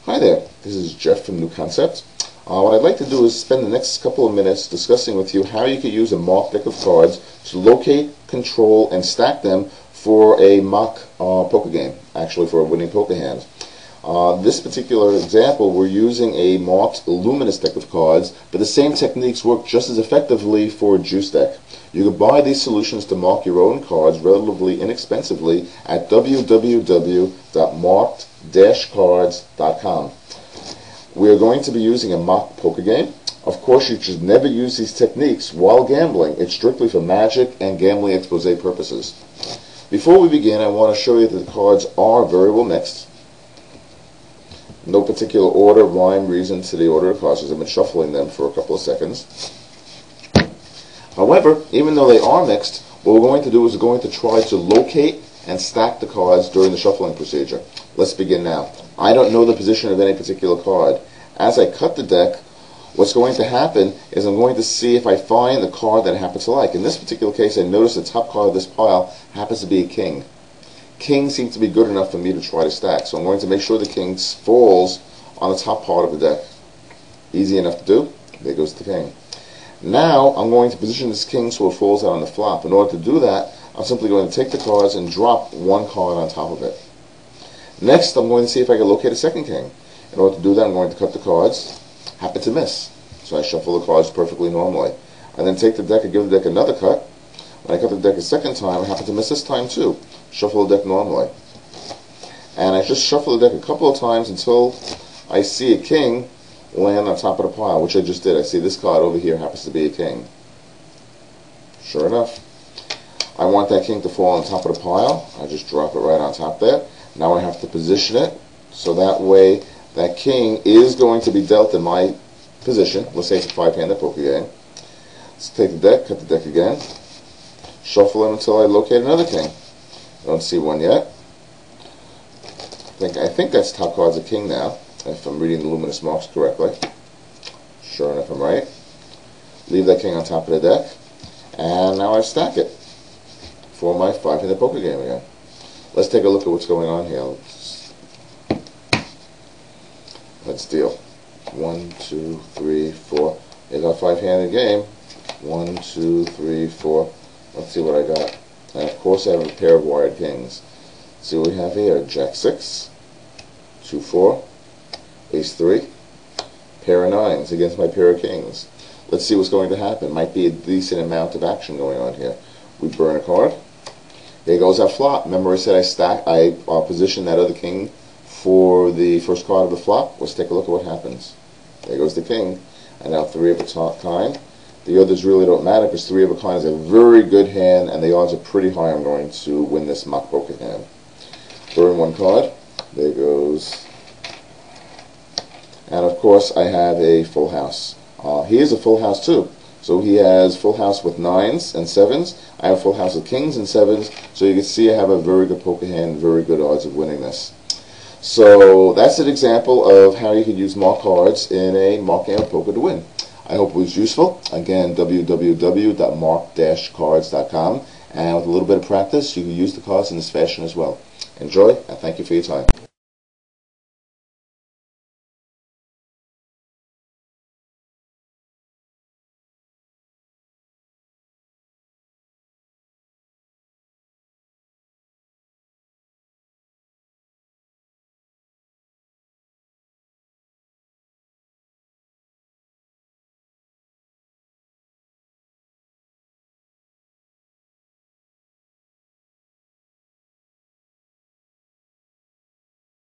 Hi there, this is Jeff from New Concept. What I'd like to do is spend the next couple of minutes discussing with you how you could use a mock deck of cards to locate, control, and stack them for a mock poker game, actually for a winning poker hand. This particular example, we're using a marked Luminous deck of cards, but the same techniques work just as effectively for a juice deck. You can buy these solutions to mark your own cards relatively inexpensively at www.marked-cards.com. We are going to be using a mock poker game. Of course, you should never use these techniques while gambling. It's strictly for magic and gambling expose purposes. Before we begin, I want to show you that the cards are very well mixed. No particular order, rhyme, reason to the order of cards, because I've been shuffling them for a couple of seconds. However, even though they are mixed, what we're going to do is we're going to try to locate and stack the cards during the shuffling procedure. Let's begin now. I don't know the position of any particular card. As I cut the deck, what's going to happen is I'm going to see if I find the card that I happen to like. In this particular case, I notice the top card of this pile happens to be a king. King seems to be good enough for me to try to stack, so I'm going to make sure the king falls on the top part of the deck. Easy enough to do. There goes the king. Now I'm going to position this king so it falls out on the flop. In order to do that, I'm simply going to take the cards and drop one card on top of it. Next, I'm going to see if I can locate a second king. In order to do that, I'm going to cut the cards. Happen to miss. So I shuffle the cards perfectly normally. I then take the deck and give the deck another cut. When I cut the deck a second time, I happen to miss this time too. Shuffle the deck normally. And I just shuffle the deck a couple of times until I see a king land on top of the pile, which I just did. I see this card over here happens to be a king. Sure enough. I want that king to fall on top of the pile. I just drop it right on top there. Now I have to position it so that way that king is going to be dealt in my position. Let's say it's a five-handed poker game. Let's take the deck, cut the deck again, shuffle it until I locate another king. I don't see one yet. I think that's top card's a king now, if I'm reading the luminous marks correctly. Sure enough, I'm right. Leave that king on top of the deck, and now I stack it for my five-handed poker game again. Let's take a look at what's going on here. Let's deal. 1, 2, 3, 4. Here's our five-handed game. 1, 2, 3, 4. Let's see what I got. And of course I have a pair of wired kings. Let's see what we have here. Jack 6, 2, 4, Ace 3, pair of nines against my pair of kings. Let's see what's going to happen. Might be a decent amount of action going on here. We burn a card. There goes our flop. Remember I said I position that other king for the first card of the flop? Let's take a look at what happens. There goes the king. And now three of a kind. The others really don't matter because three of a kind is a very good hand and the odds are pretty high I'm going to win this mock poker hand. Burn one card. There goes. And of course I have a full house. He is a full house too. So he has full house with nines and sevens. I have full house with kings and sevens. So you can see I have a very good poker hand, very good odds of winning this. So that's an example of how you can use mock cards in a mock game of poker to win. I hope it was useful. Again, www.marked-cards.com. And with a little bit of practice, you can use the cards in this fashion as well. Enjoy, and thank you for your time.